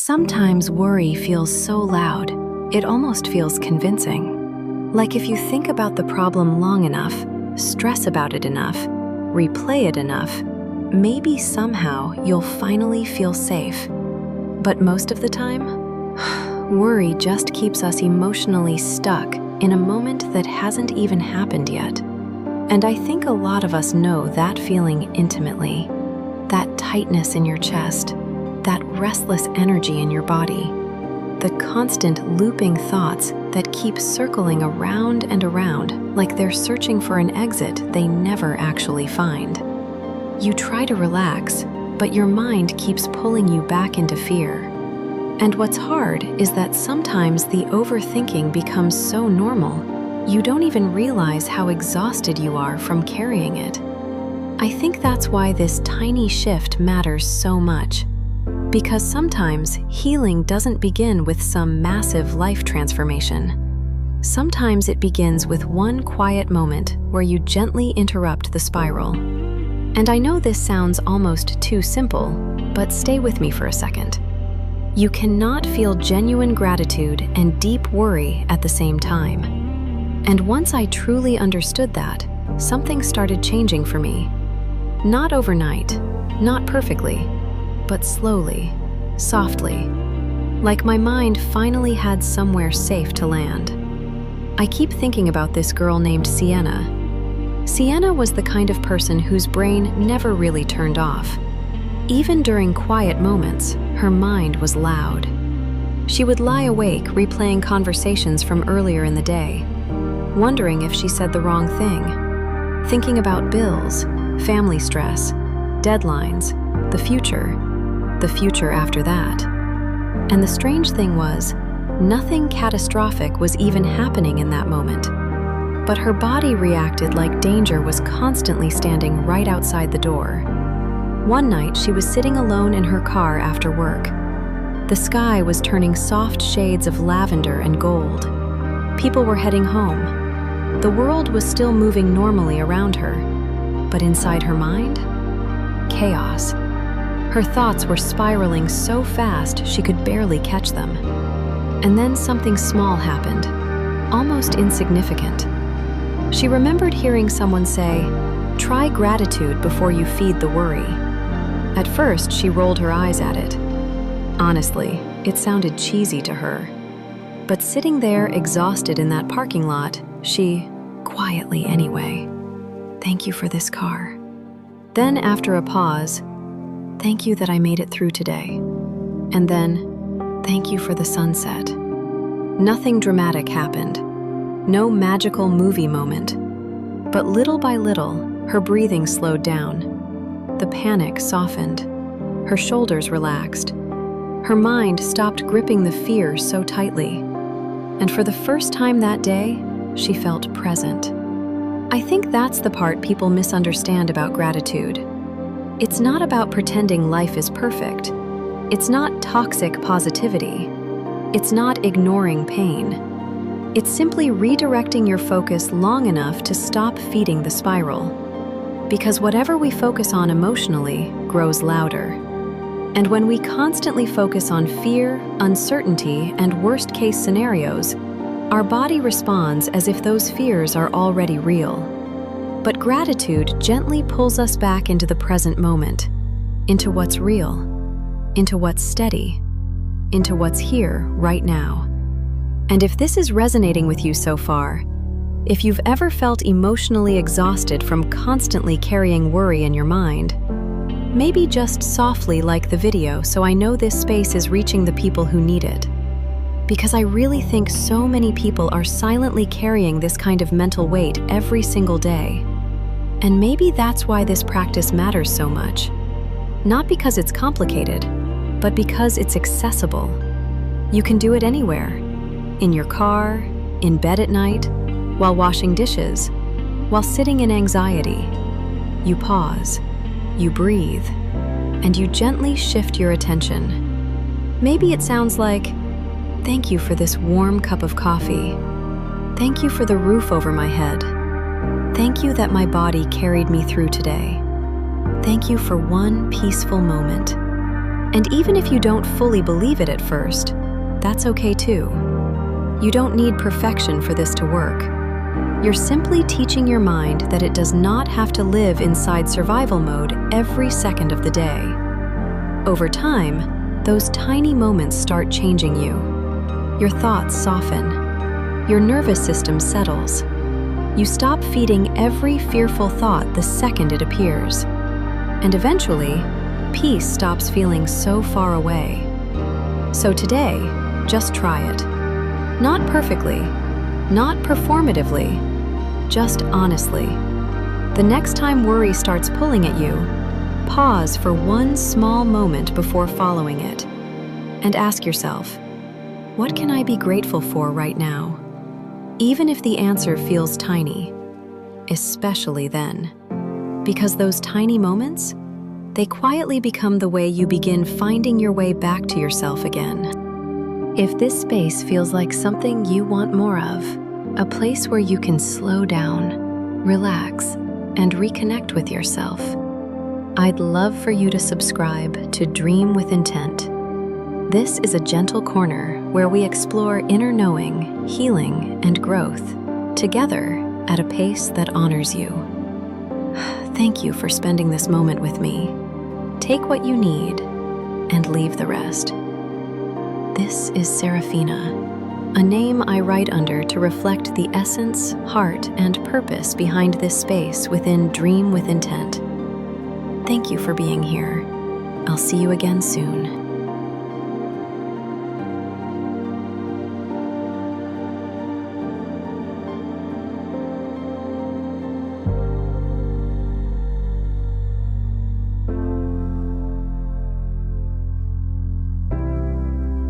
Sometimes worry feels so loud, it almost feels convincing. Like if you think about the problem long enough, stress about it enough, replay it enough, maybe somehow you'll finally feel safe. But most of the time, worry just keeps us emotionally stuck in a moment that hasn't even happened yet. And I think a lot of us know that feeling intimately. That tightness in your chest, that restless energy in your body, the constant looping thoughts that keep circling around and around like they're searching for an exit they never actually find. You try to relax, but your mind keeps pulling you back into fear. And what's hard is that sometimes the overthinking becomes so normal, you don't even realize how exhausted you are from carrying it. I think that's why this tiny shift matters so much. Because sometimes healing doesn't begin with some massive life transformation. Sometimes it begins with one quiet moment where you gently interrupt the spiral. And I know this sounds almost too simple, but stay with me for a second. You cannot feel genuine gratitude and deep worry at the same time. And once I truly understood that, something started changing for me. Not overnight, not perfectly, but slowly, softly, like my mind finally had somewhere safe to land. I keep thinking about this girl named Sienna. Sienna was the kind of person whose brain never really turned off. Even during quiet moments, her mind was loud. She would lie awake replaying conversations from earlier in the day, wondering if she said the wrong thing, thinking about bills, family stress, deadlines, the future after that. And the strange thing was, nothing catastrophic was even happening in that moment. But her body reacted like danger was constantly standing right outside the door. One night, she was sitting alone in her car after work. The sky was turning soft shades of lavender and gold. People were heading home. The world was still moving normally around her. But inside her mind, chaos. Her thoughts were spiraling so fast she could barely catch them. And then something small happened, almost insignificant. She remembered hearing someone say, "Try gratitude before you feed the worry." At first, she rolled her eyes at it. Honestly, it sounded cheesy to her. But sitting there exhausted in that parking lot, she, quietly anyway, "Thank you for this car." Then after a pause, "Thank you that I made it through today." And then, "Thank you for the sunset." Nothing dramatic happened. No magical movie moment. But little by little, her breathing slowed down. The panic softened. Her shoulders relaxed. Her mind stopped gripping the fear so tightly. And for the first time that day, she felt present. I think that's the part people misunderstand about gratitude. It's not about pretending life is perfect. It's not toxic positivity. It's not ignoring pain. It's simply redirecting your focus long enough to stop feeding the spiral. Because whatever we focus on emotionally grows louder. And when we constantly focus on fear, uncertainty, and worst-case scenarios, our body responds as if those fears are already real. But gratitude gently pulls us back into the present moment, into what's real, into what's steady, into what's here right now. And if this is resonating with you so far, if you've ever felt emotionally exhausted from constantly carrying worry in your mind, maybe just softly like the video so I know this space is reaching the people who need it. Because I really think so many people are silently carrying this kind of mental weight every single day. And maybe that's why this practice matters so much. Not because it's complicated, but because it's accessible. You can do it anywhere. In your car, in bed at night, while washing dishes, while sitting in anxiety. You pause, you breathe, and you gently shift your attention. Maybe it sounds like, "Thank you for this warm cup of coffee. Thank you for the roof over my head. Thank you that my body carried me through today. Thank you for one peaceful moment." And even if you don't fully believe it at first, that's okay too. You don't need perfection for this to work. You're simply teaching your mind that it does not have to live inside survival mode every second of the day. Over time, those tiny moments start changing you. Your thoughts soften. Your nervous system settles. You stop feeding every fearful thought the second it appears. And eventually, peace stops feeling so far away. So today, just try it. Not perfectly, not performatively, just honestly. The next time worry starts pulling at you, pause for one small moment before following it, and ask yourself, what can I be grateful for right now? Even if the answer feels tiny, especially then. Because those tiny moments, they quietly become the way you begin finding your way back to yourself again. If this space feels like something you want more of, a place where you can slow down, relax, and reconnect with yourself, I'd love for you to subscribe to Dream with Intent. This is a gentle corner where we explore inner knowing, healing, and growth, together at a pace that honors you. Thank you for spending this moment with me. Take what you need and leave the rest. This is Serafina, a name I write under to reflect the essence, heart, and purpose behind this space within Dream with Intent. Thank you for being here. I'll see you again soon.